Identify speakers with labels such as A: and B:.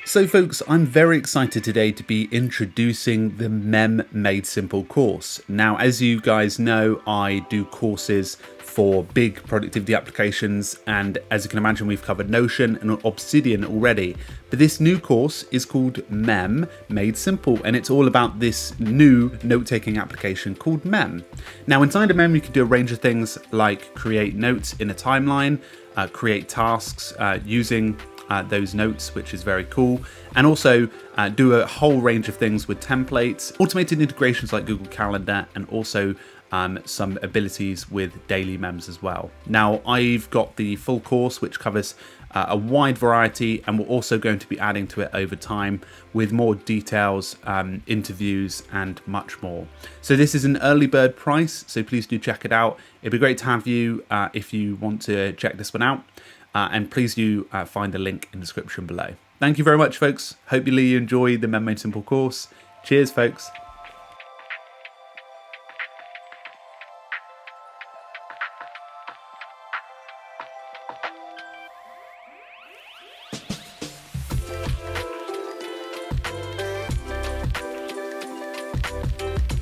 A: So folks, I'm very excited today to be introducing the Mem Made Simple course. Now, as you guys know, I do courses for big productivity applications, and as you can imagine, we've covered Notion and Obsidian already. But this new course is called Mem Made Simple, and it's all about this new note-taking application called Mem. Now, inside of Mem, you can do a range of things like create notes in a timeline, create tasks using those notes, which is very cool, and also do a whole range of things with templates, automated integrations like Google Calendar, and also some abilities with daily mems as well. Now, I've got the full course which covers a wide variety, and we're also going to be adding to it over time with more details, interviews, and much more. So this is an early bird price, so please do check it out. It'd be great to have you if you want to check this one out. And please do find the link in the description below. Thank you very much, folks. Hope you enjoy the Mem Made Simple course. Cheers, folks.